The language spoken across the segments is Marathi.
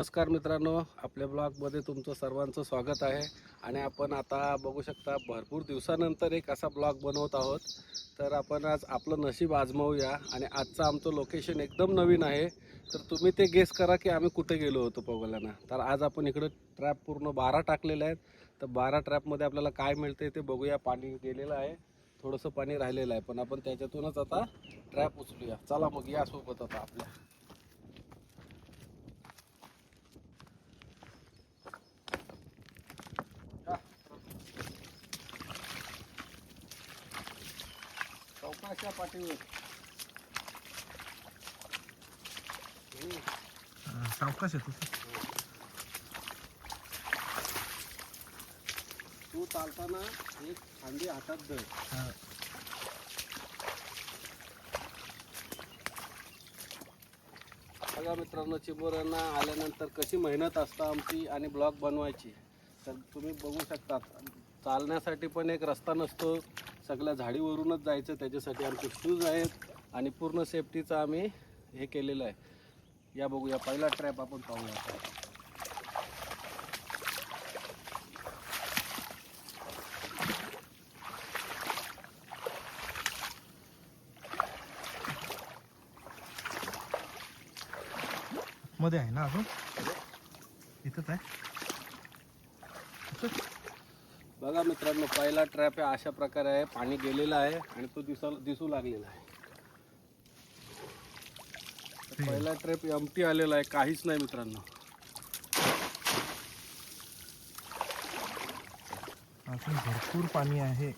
नमस्कार मित्रांनो, आपल्या ब्लॉगमध्ये तुमचं सर्वांचं स्वागत आहे. आणि आपण आता बघू शकता भरपूर दिवसानंतर एक असा ब्लॉग बनवत आहोत. तर आपण आज आपलं नशीब आजमावूया आणि आजचं आमचं लोकेशन एकदम नवीन आहे. तर तुम्ही ते गेस करा की आम्ही कुठे गेलो होतो पोगलांना. तर आज आपण इकडं ट्रॅप पूर्ण 12 टाकलेले आहेत. तर 12 ट्रॅपमध्ये आपल्याला काय मिळते ते बघूया. पाणी गेलेलं आहे, थोडंसं पाणी राहिलेलं आहे, पण आपण त्याच्यातूनच आता ट्रॅप उचलूया. चला मग या सोबत आता आपल्या. चौकाच्या पाठीवर सावकाश आहे तू चालताना एक खांदी हातात धर. बघा मित्रांनो, चिबोऱ्यांना आल्यानंतर कशी मेहनत असते आमची आणि ब्लॉग बनवायची. तर तुम्ही बघू शकता, चालण्यासाठी पण एक रस्ता नसतो, सगळ्या झाडीवरूनच जायचं. त्याच्यासाठी आमचे शूज आहेत आणि पूर्ण सेफ्टीचं आम्ही हे केलेलं आहे. या बघूया पहिला ट्रॅप आपण पाहूया. मध्ये आहे ना अजून? इथंच आहे. बघा मित्रांनो, पहिला ट्रॅप आहे अशा प्रकारे आहे. पाणी गेलेलं आहे आणि तो दिसू लागलेला आहे. पहिला ट्रॅप एम्प्टी आलेला आहे, काहीच नाही मित्रांनो. अजून भरपूर पाणी आहे.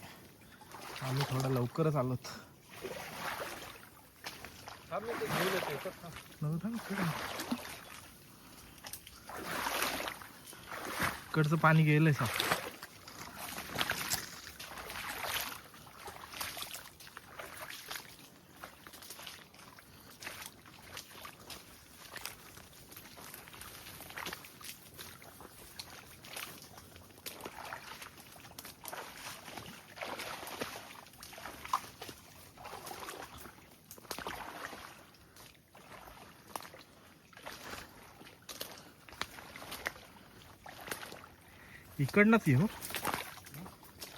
आम्ही थोडा लवकरच आलोत. इकडचं पाणी गेलंय साप. इकडनंच ये हो,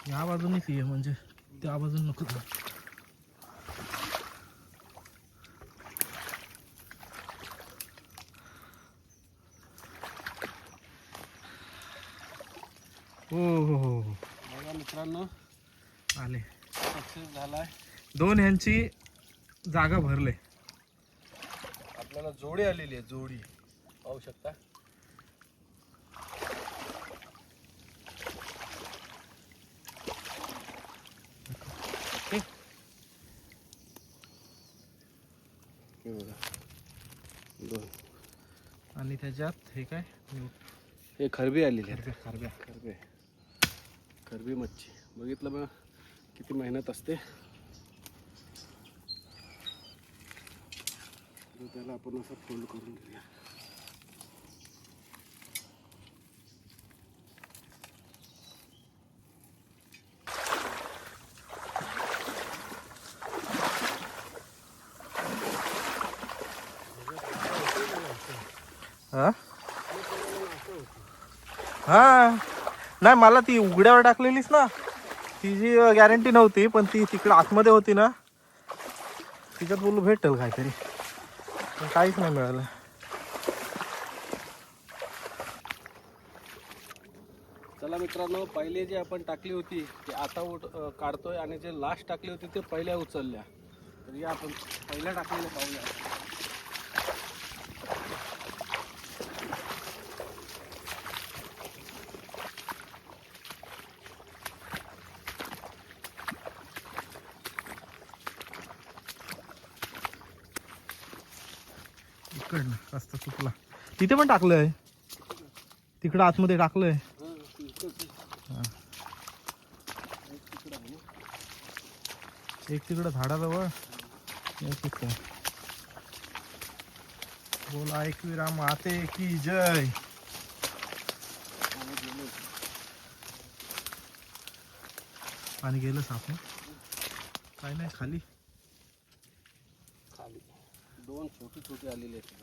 या बाजूनेच ये, म्हणजे त्या बाजून नको जाऊ. हो, बघा मित्रांनो, आले. सक्सेस झालाय. 2 ह्यांची जागा भरले. आपल्याला जोडी आलेली आहे, जोडी पाहू शकता. आणि त्याच्यात हे काय, हे खरबी आलेली आहे. खरबी मच्छी. बघितलं मग किती मेहनत असते. त्याला आपण असं फोल्ड करून घेऊया. हा नाही, मला ती उघड्यावर टाकलेलीस ना, तिची गॅरंटी नव्हती, पण ती तिकडे आतमध्ये होती ना, तिच्यात बोलू भेटेल काहीतरी, पण काहीच नाही मिळालं. चला मित्रांनो, पहिले जी आपण टाकली होती ती आता काढतोय आणि जे लास्ट टाकली होती ते पहिल्या उचलल्या. तर या आपण पहिल्या टाकलेल्या पाहूया. इकडनं रस्ता चुकला. तिथे पण टाकलंय, तिकडं आतमध्ये टाकलंय. एक तिकडं झाडाजवळ, एक इथं. बोला एकविरा माते की जय. पाणी गेलं साप. काय नाही, खाली खाली 2 छोटी छोटी आलेली आहेत.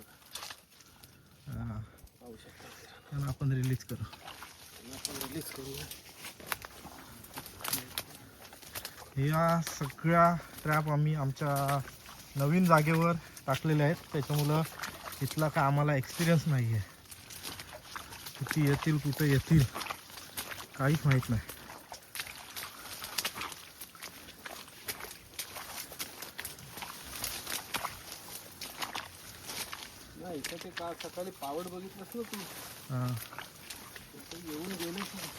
हां. पाहू शकता मित्रांनो. आणि आपण रिलीज करू. आणि आपण रिलीज करूया. या सगळ्या ट्रॅप आम्ही आमच्या नवीन जागेवर टाकलेल्या आहेत, त्याच्यामुळं इथला काय आम्हाला एक्सपिरियन्स नाही आहे. किती येतील कुठे येतील काहीच माहीत नाही. नाही इथं ते का सकाळी पावड बघितलंस ना तू, हां इथं येऊन गेलेच नाही.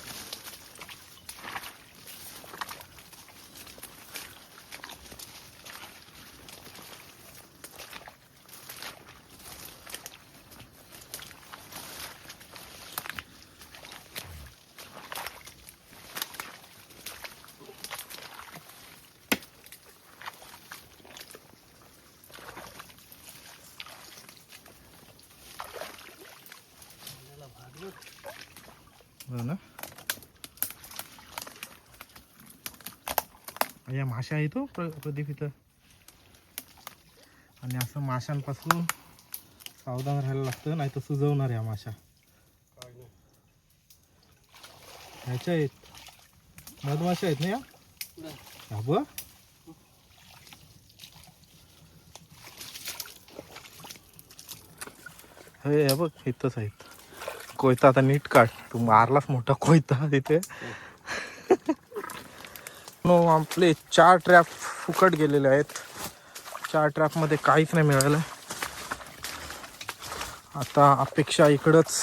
हो ना. या माशा आहेत हो प्रदीप इथं. आणि असं माशांपासून सावधान राहायला लागतं, नाही तर सुजवणार या माशा. ह्याच्या आहेत मधमाशा आहेत ना या. हा बघ हे बघ इथंच आहेत. कोयता आता नीट काढ, तू मारलास मोठा कोयता तिथे. नो आपले 4 ट्रॅप फुकट गेलेले आहेत. 4 ट्रॅपमध्ये काहीच नाही मिळालं. आता अपेक्षा इकडंच.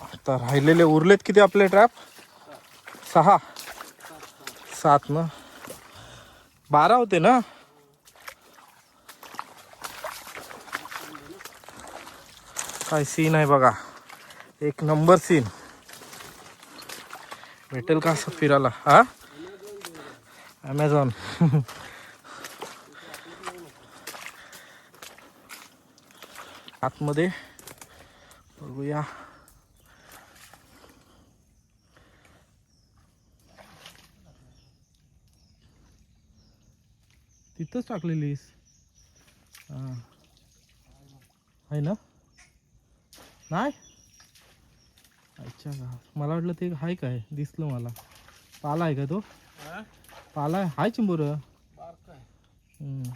आता राहिलेले उरलेत किती आपले ट्रॅप? 6 7 ना, 12 होते ना. काय सीन आहे बघा, एक नंबर सीन. भेटेल का असं फिरायला? हा ॲमेझॉन. आतमध्ये बघूया. तिथंच टाकलेलीस. हां आहे ना. नाही अच्छा का, मला वाटलं ते आहे काय, दिसलं मला. पाला आहे का तो? पाला आहे, हाय चिंबूर. बारक आहे, हम्म.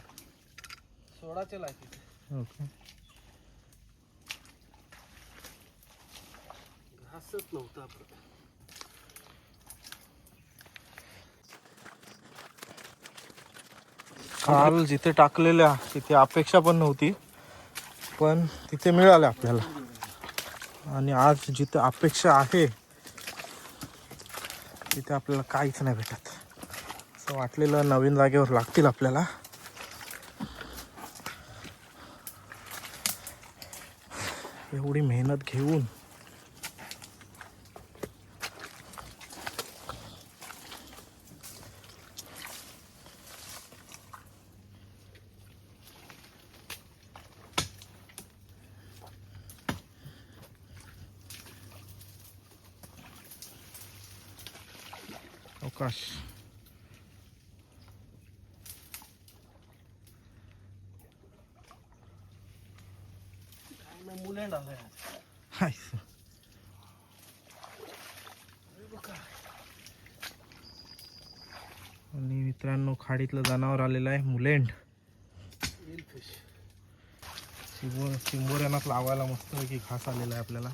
सोडाचे लायकी ओके. घासच नव्हता आपलं. काल जिथे टाकलेल्या तिथे अपेक्षा पण नव्हती, पण तिथे मिळालं आपल्याला. आणि आज जिथे अपेक्षा आहे तिथे आपल्याला काहीच नाही भेटत. असं वाटलेलं नवीन जागेवर लागतील आपल्याला. एवढी मेहनत घेऊन अवकाश. मुलेंड आलाय. हाय. आणि मित्रांनो खाडीतलं जनावर आलेलं आहे मुलेंड. चिंबोऱ्यांनाच लावायला मस्त की घास आलेला आहे आपल्याला.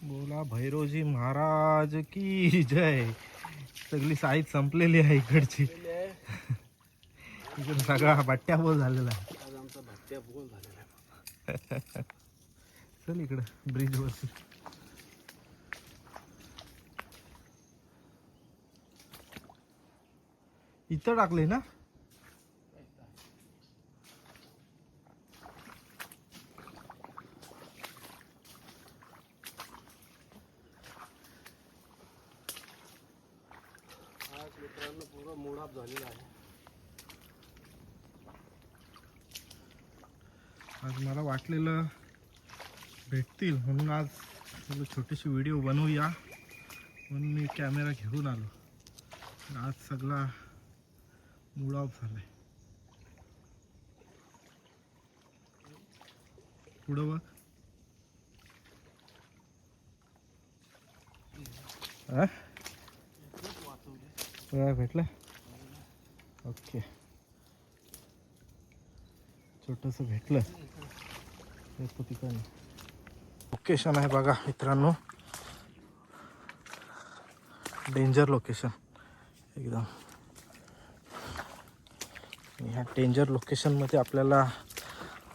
बोला भैरोजी महाराज की जय. सगळी साईज संपलेली आहे इकडची. इकडे सगळा बट्ट्या बोल झालेला आहे. आज आमचा भट्ट्या बोल झालेला आहे. चल इकडं ब्रिज वरती. इथं टाकले ना. आज मित्रांनो पूर्ण मोडाप झालेला आहे. आज मला वाटलेलं भेटतील म्हणून आज चलो छोटीशी व्हिडिओ बनवूया म्हणून मी कॅमेरा घेऊन आलो. पण आज सगळा मूड ऑफ झालाय. पुढं बघ. भेटलं. ओके, छोटंसं भेटलं. लोकेशन आहे बघा मित्रांनो, डेंजर लोकेशन एकदम. ह्या डेंजर लोकेशनमध्ये आपल्याला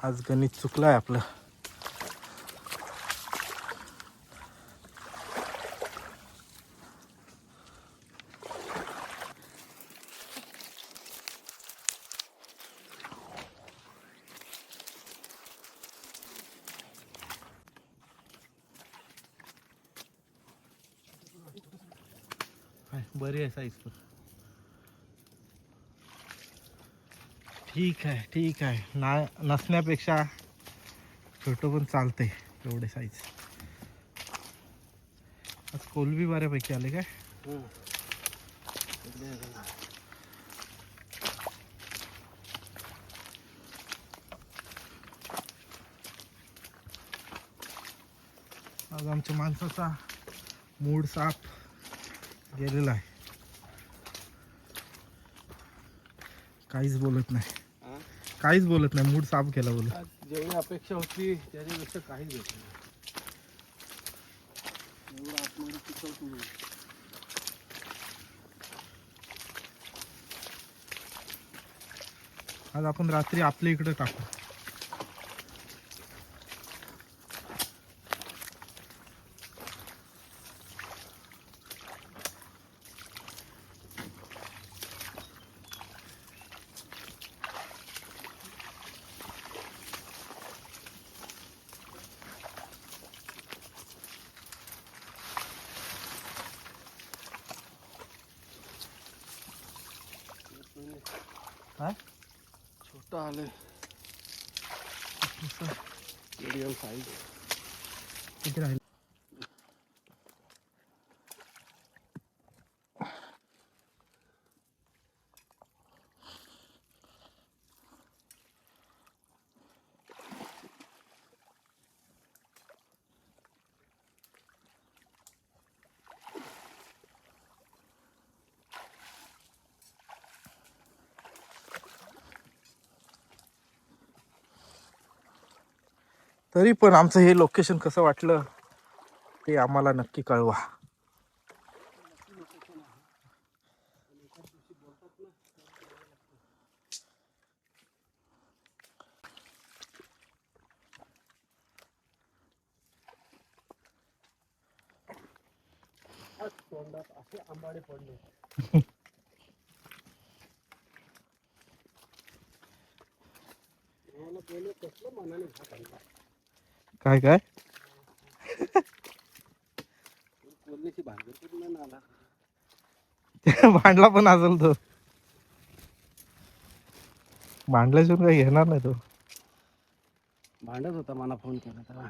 आज गणित चुकलं आहे आपलं. बरी आहे साईज पण. ठीक आहे ठीक आहे, नसण्यापेक्षा छोटं पण चालतंय. एवढे साईज आज कोलबी बऱ्यापैकी आले काय. आज आमच्या माणसाचा मूड साफ गेलेला आहे. काहीच बोलत नाही, काहीच बोलत नाही. मूड साफ केला बोल. जेवढी अपेक्षा होती त्याच्यापेक्षा काहीच भेटलं नाही. एवढं आतमध्ये चिखल. आज आपण रात्री आपल्या इकडे टाकू. छोटं आलंय, मीडियम साईज. किती राहील. तरी पण आमचं हे लोकेशन कसं वाटलं ते आम्हाला नक्की कळवा. तोंडात असे आंबाडे पडले. कसलं मनाने भात आणला. काय काय कोल्ह्याची भांडण पूर्ण आला. भांडला पण असेल तो. भांडल्याशिवाय काही घेणार नाही तो. भांडत होता, मला फोन केला तेव्हा.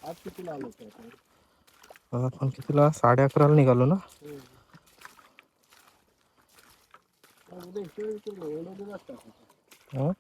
आज कितीला आलो होतो? आपण कितीला 11:30 निघालो ना. उद्या इकडे एवढं दिवस टाकायचं. हं?